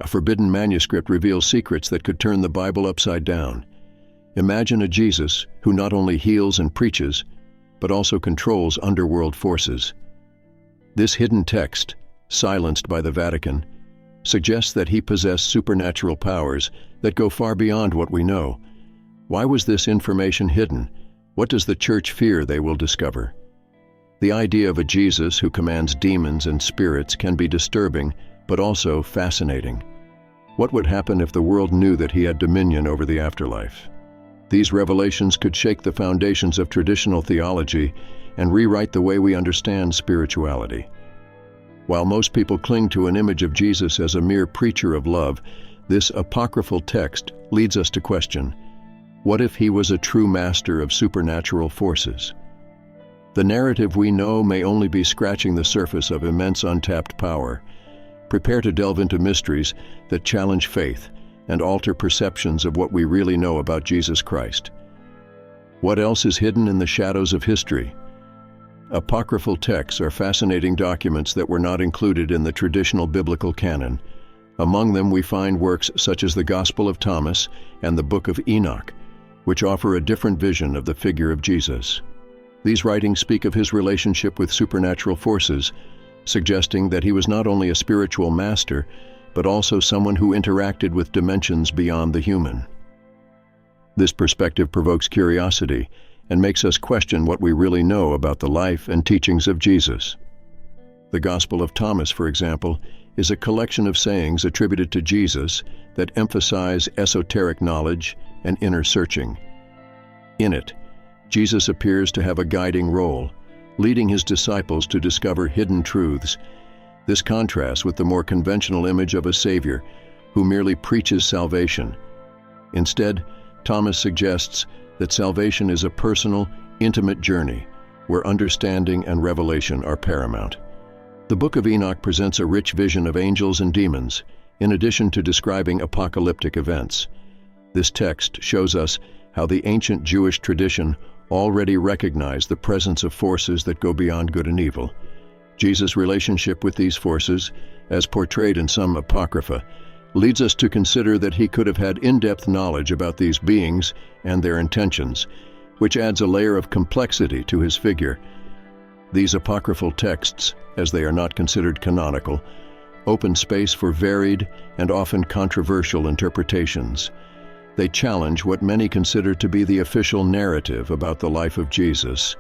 A forbidden manuscript reveals secrets that could turn the Bible upside down. Imagine a Jesus who not only heals and preaches, but also controls underworld forces. This hidden text, silenced by the Vatican, suggests that he possessed supernatural powers that go far beyond what we know. Why was this information hidden? What does the Church fear they will discover? The idea of a Jesus who commands demons and spirits can be disturbing, but also fascinating. What would happen if the world knew that he had dominion over the afterlife? These revelations could shake the foundations of traditional theology and rewrite the way we understand spirituality. While most people cling to an image of Jesus as a mere preacher of love, this apocryphal text leads us to question, what if he was a true master of supernatural forces? The narrative we know may only be scratching the surface of immense untapped power. Prepare to delve into mysteries that challenge faith and alter perceptions of what we really know about Jesus Christ. What else is hidden in the shadows of history? Apocryphal texts are fascinating documents that were not included in the traditional biblical canon. Among them we find works such as the Gospel of Thomas and the Book of Enoch, which offer a different vision of the figure of Jesus. These writings speak of his relationship with supernatural forces, suggesting that he was not only a spiritual master, but also someone who interacted with dimensions beyond the human. This perspective provokes curiosity and makes us question what we really know about the life and teachings of Jesus. The Gospel of Thomas, for example, is a collection of sayings attributed to Jesus that emphasize esoteric knowledge and inner searching. In it, Jesus appears to have a guiding role, leading his disciples to discover hidden truths. This contrasts with the more conventional image of a Savior who merely preaches salvation. Instead, Thomas suggests that salvation is a personal, intimate journey where understanding and revelation are paramount. The Book of Enoch presents a rich vision of angels and demons, in addition to describing apocalyptic events. This text shows us how the ancient Jewish tradition already recognized the presence of forces that go beyond good and evil. Jesus' relationship with these forces, as portrayed in some apocrypha, leads us to consider that he could have had in-depth knowledge about these beings and their intentions, which adds a layer of complexity to his figure. These apocryphal texts, as they are not considered canonical, open space for varied and often controversial interpretations. They challenge what many consider to be the official narrative about the life of Jesus.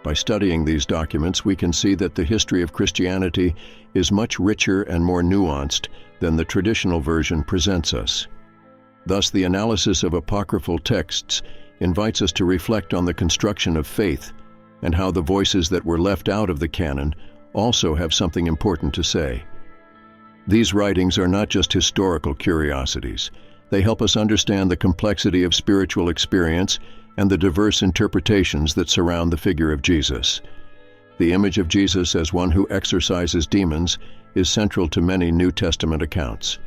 By studying these documents, we can see that the history of Christianity is much richer and more nuanced than the traditional version presents us. Thus, the analysis of apocryphal texts invites us to reflect on the construction of faith and how the voices that were left out of the canon also have something important to say. These writings are not just historical curiosities. They help us understand the complexity of spiritual experience and the diverse interpretations that surround the figure of Jesus. The image of Jesus as one who exorcises demons is central to many New Testament accounts.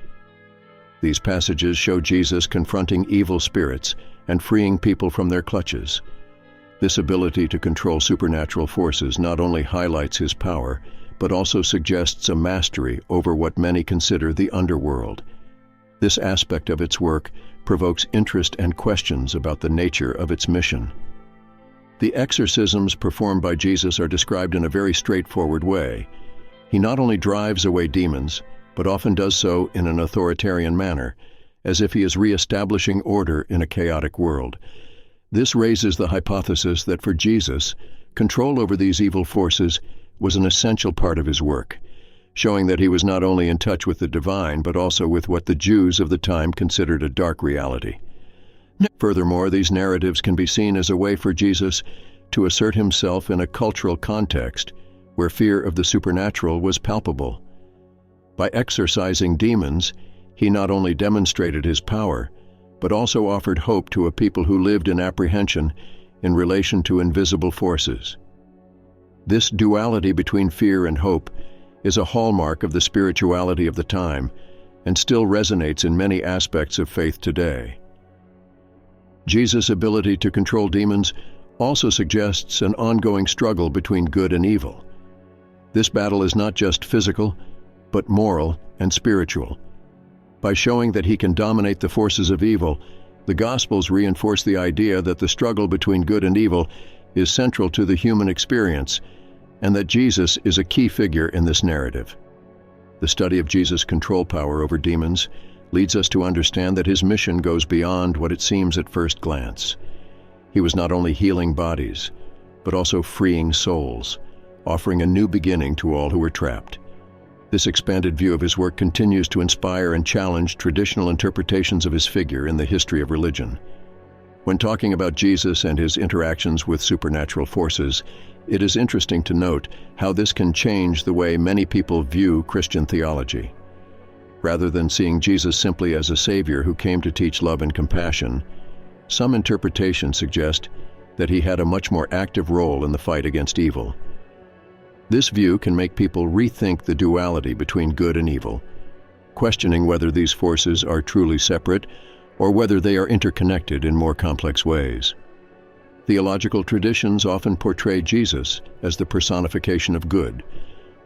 These passages show Jesus confronting evil spirits and freeing people from their clutches. This ability to control supernatural forces not only highlights his power, but also suggests a mastery over what many consider the underworld. This aspect of its work provokes interest and questions about the nature of its mission. The exorcisms performed by Jesus are described in a very straightforward way. He not only drives away demons, but often does so in an authoritarian manner, as if he is re-establishing order in a chaotic world. This raises the hypothesis that for Jesus, control over these evil forces was an essential part of his work, showing that he was not only in touch with the divine, but also with what the Jews of the time considered a dark reality. Furthermore, these narratives can be seen as a way for Jesus to assert himself in a cultural context where fear of the supernatural was palpable. By exorcising demons, he not only demonstrated his power, but also offered hope to a people who lived in apprehension in relation to invisible forces. This duality between fear and hope is a hallmark of the spirituality of the time and still resonates in many aspects of faith today. Jesus' ability to control demons also suggests an ongoing struggle between good and evil. This battle is not just physical, but moral and spiritual. By showing that he can dominate the forces of evil, the Gospels reinforce the idea that the struggle between good and evil is central to the human experience, and that Jesus is a key figure in this narrative. The study of Jesus' control power over demons leads us to understand that his mission goes beyond what it seems at first glance. He was not only healing bodies, but also freeing souls, offering a new beginning to all who were trapped. This expanded view of his work continues to inspire and challenge traditional interpretations of his figure in the history of religion. When talking about Jesus and his interactions with supernatural forces, it is interesting to note how this can change the way many people view Christian theology. Rather than seeing Jesus simply as a savior who came to teach love and compassion, some interpretations suggest that he had a much more active role in the fight against evil. This view can make people rethink the duality between good and evil, questioning whether these forces are truly separate or whether they are interconnected in more complex ways. Theological traditions often portray Jesus as the personification of good,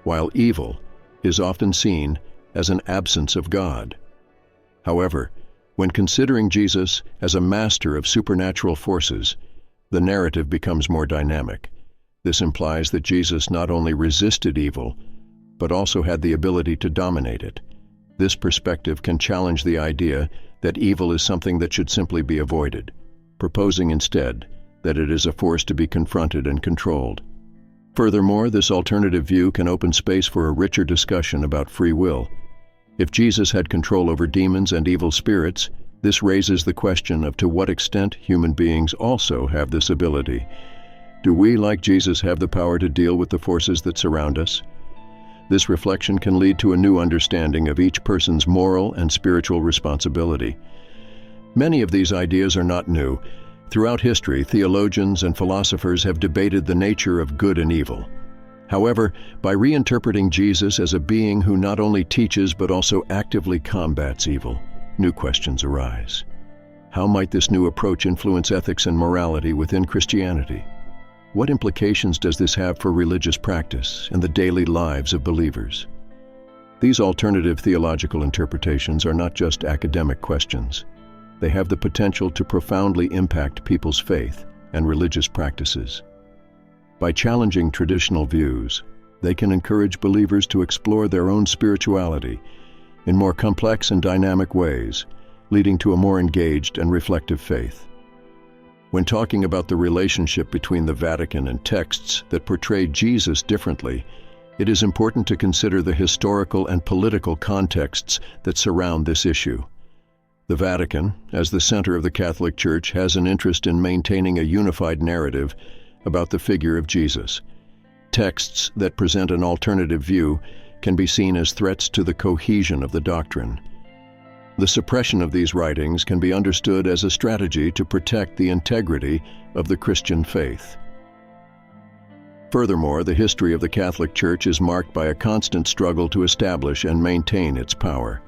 while evil is often seen as an absence of God. However, when considering Jesus as a master of supernatural forces, the narrative becomes more dynamic. This implies that Jesus not only resisted evil, but also had the ability to dominate it. This perspective can challenge the idea that evil is something that should simply be avoided, proposing instead that it is a force to be confronted and controlled. Furthermore, this alternative view can open space for a richer discussion about free will. If Jesus had control over demons and evil spirits, this raises the question of to what extent human beings also have this ability. Do we, like Jesus, have the power to deal with the forces that surround us? This reflection can lead to a new understanding of each person's moral and spiritual responsibility. Many of these ideas are not new. Throughout history, theologians and philosophers have debated the nature of good and evil. However, by reinterpreting Jesus as a being who not only teaches but also actively combats evil, new questions arise. How might this new approach influence ethics and morality within Christianity? What implications does this have for religious practice and the daily lives of believers? These alternative theological interpretations are not just academic questions. They have the potential to profoundly impact people's faith and religious practices. By challenging traditional views, they can encourage believers to explore their own spirituality in more complex and dynamic ways, leading to a more engaged and reflective faith. When talking about the relationship between the Vatican and texts that portray Jesus differently, it is important to consider the historical and political contexts that surround this issue. The Vatican, as the center of the Catholic Church, has an interest in maintaining a unified narrative about the figure of Jesus. Texts that present an alternative view can be seen as threats to the cohesion of the doctrine. The suppression of these writings can be understood as a strategy to protect the integrity of the Christian faith. Furthermore, the history of the Catholic Church is marked by a constant struggle to establish and maintain its power.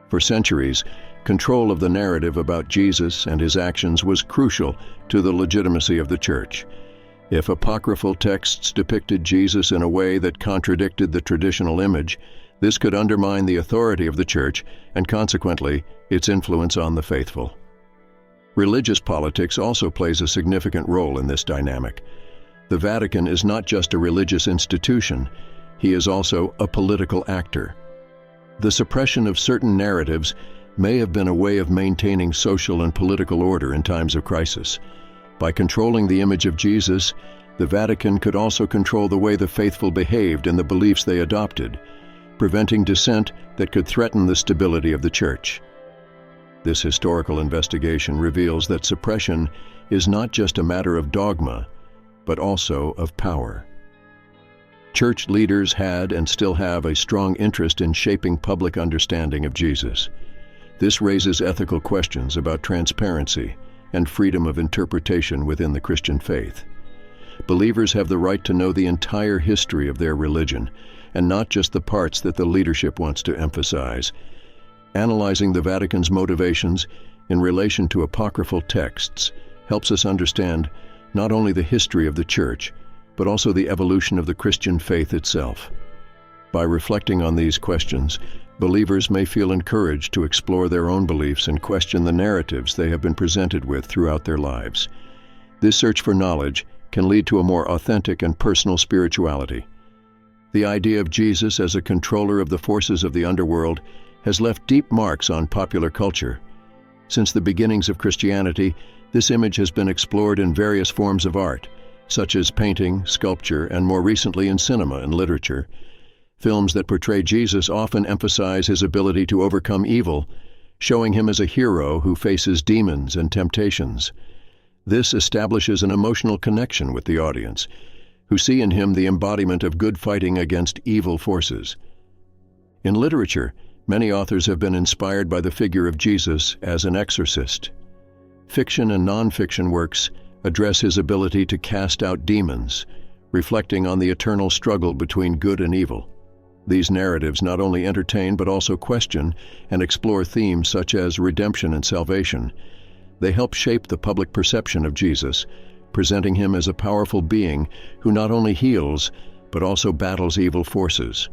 For centuries, control of the narrative about Jesus and his actions was crucial to the legitimacy of the Church. If apocryphal texts depicted Jesus in a way that contradicted the traditional image, this could undermine the authority of the Church and, consequently, its influence on the faithful. Religious politics also plays a significant role in this dynamic. The Vatican is not just a religious institution, he is also a political actor. The suppression of certain narratives may have been a way of maintaining social and political order in times of crisis. By controlling the image of Jesus, the Vatican could also control the way the faithful behaved and the beliefs they adopted, preventing dissent that could threaten the stability of the Church. This historical investigation reveals that suppression is not just a matter of dogma, but also of power. Church leaders had and still have a strong interest in shaping public understanding of Jesus. This raises ethical questions about transparency and freedom of interpretation within the Christian faith. Believers have the right to know the entire history of their religion, and not just the parts that the leadership wants to emphasize. Analyzing the Vatican's motivations in relation to apocryphal texts helps us understand not only the history of the Church, but also the evolution of the Christian faith itself. By reflecting on these questions, Believers may feel encouraged to explore their own beliefs and question the narratives they have been presented with throughout their lives. This search for knowledge can lead to a more authentic and personal spirituality. The idea of Jesus as a controller of the forces of the underworld has left deep marks on popular culture. Since the beginnings of Christianity, this image has been explored in various forms of art, such as painting, sculpture, and more recently in cinema and literature. Films that portray Jesus often emphasize his ability to overcome evil, showing him as a hero who faces demons and temptations. This establishes an emotional connection with the audience, who see in him the embodiment of good fighting against evil forces. In literature, many authors have been inspired by the figure of Jesus as an exorcist. Fiction and non-fiction works address his ability to cast out demons, reflecting on the eternal struggle between good and evil. These narratives not only entertain but also question and explore themes such as redemption and salvation. They help shape the public perception of Jesus, presenting him as a powerful being who not only heals but also battles evil forces.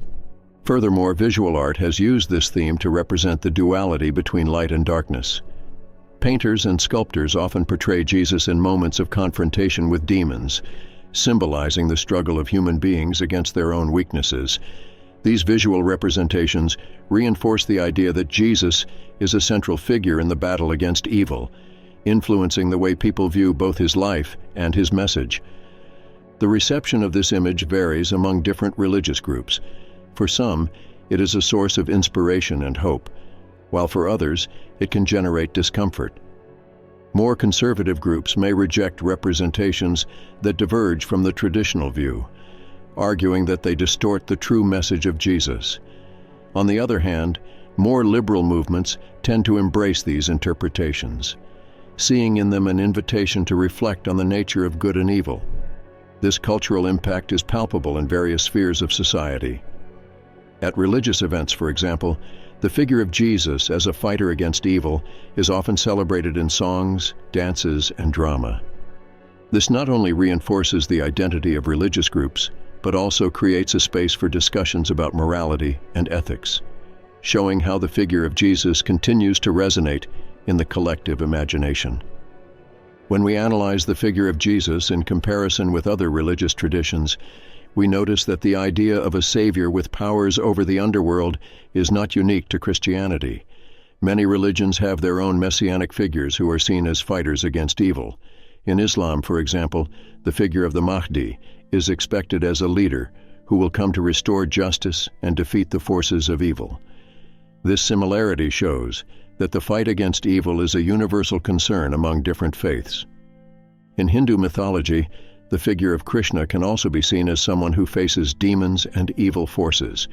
Furthermore, visual art has used this theme to represent the duality between light and darkness. Painters and sculptors often portray Jesus in moments of confrontation with demons, symbolizing the struggle of human beings against their own weaknesses. These visual representations reinforce the idea that Jesus is a central figure in the battle against evil, influencing the way people view both his life and his message. The reception of this image varies among different religious groups. For some, it is a source of inspiration and hope, while for others, it can generate discomfort. More conservative groups may reject representations that diverge from the traditional view, arguing that they distort the true message of Jesus. On the other hand, more liberal movements tend to embrace these interpretations, seeing in them an invitation to reflect on the nature of good and evil. This cultural impact is palpable in various spheres of society. At religious events, for example, the figure of Jesus as a fighter against evil is often celebrated in songs, dances, and drama. This not only reinforces the identity of religious groups, but also creates a space for discussions about morality and ethics, showing how the figure of Jesus continues to resonate in the collective imagination. When we analyze the figure of Jesus in comparison with other religious traditions, we notice that the idea of a savior with powers over the underworld is not unique to Christianity. Many religions have their own messianic figures who are seen as fighters against evil. In Islam, for example, the figure of the Mahdi is expected as a leader who will come to restore justice and defeat the forces of evil. This similarity shows that the fight against evil is a universal concern among different faiths. In Hindu mythology, the figure of Krishna can also be seen as someone who faces demons and evil forces.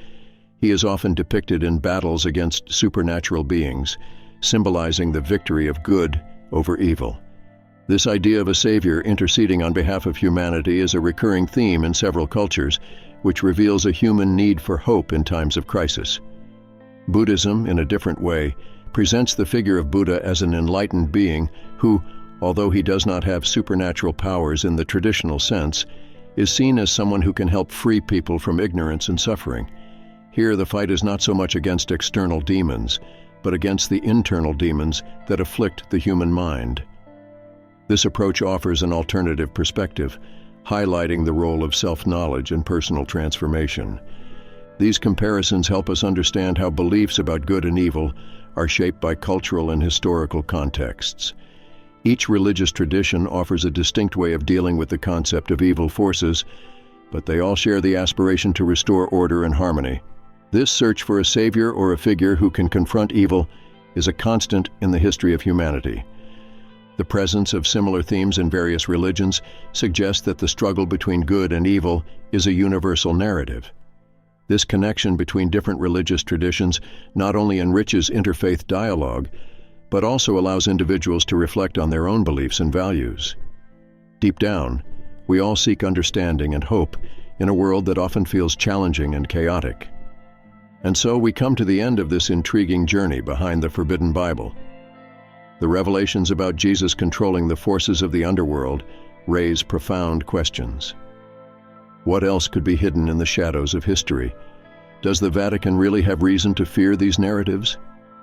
He is often depicted in battles against supernatural beings, symbolizing the victory of good over evil. This idea of a savior interceding on behalf of humanity is a recurring theme in several cultures, which reveals a human need for hope in times of crisis. Buddhism, in a different way, presents the figure of Buddha as an enlightened being who, although he does not have supernatural powers in the traditional sense, is seen as someone who can help free people from ignorance and suffering. Here, the fight is not so much against external demons, but against the internal demons that afflict the human mind. This approach offers an alternative perspective, highlighting the role of self-knowledge and personal transformation. These comparisons help us understand how beliefs about good and evil are shaped by cultural and historical contexts. Each religious tradition offers a distinct way of dealing with the concept of evil forces, but they all share the aspiration to restore order and harmony. This search for a savior or a figure who can confront evil is a constant in the history of humanity. The presence of similar themes in various religions suggests that the struggle between good and evil is a universal narrative. This connection between different religious traditions not only enriches interfaith dialogue, but also allows individuals to reflect on their own beliefs and values. Deep down, we all seek understanding and hope in a world that often feels challenging and chaotic. And so we come to the end of this intriguing journey behind the Forbidden Bible. The revelations about Jesus controlling the forces of the underworld raise profound questions. What else could be hidden in the shadows of history? Does the Vatican really have reason to fear these narratives?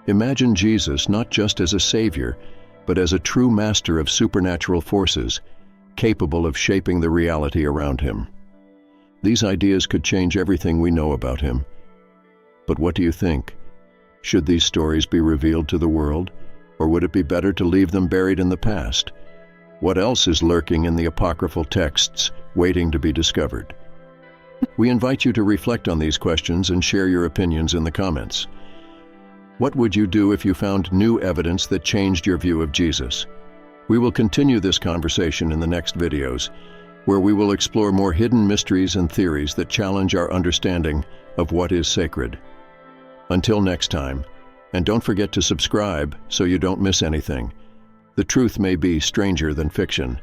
Imagine Jesus not just as a savior, but as a true master of supernatural forces, capable of shaping the reality around him. These ideas could change everything we know about him. But what do you think? Should these stories be revealed to the world, or would it be better to leave them buried in the past? What else is lurking in the apocryphal texts, waiting to be discovered? We invite you to reflect on these questions and share your opinions in the comments. What would you do if you found new evidence that changed your view of Jesus? We will continue this conversation in the next videos, where we will explore more hidden mysteries and theories that challenge our understanding of what is sacred. Until next time, and don't forget to subscribe so you don't miss anything. The truth may be stranger than fiction.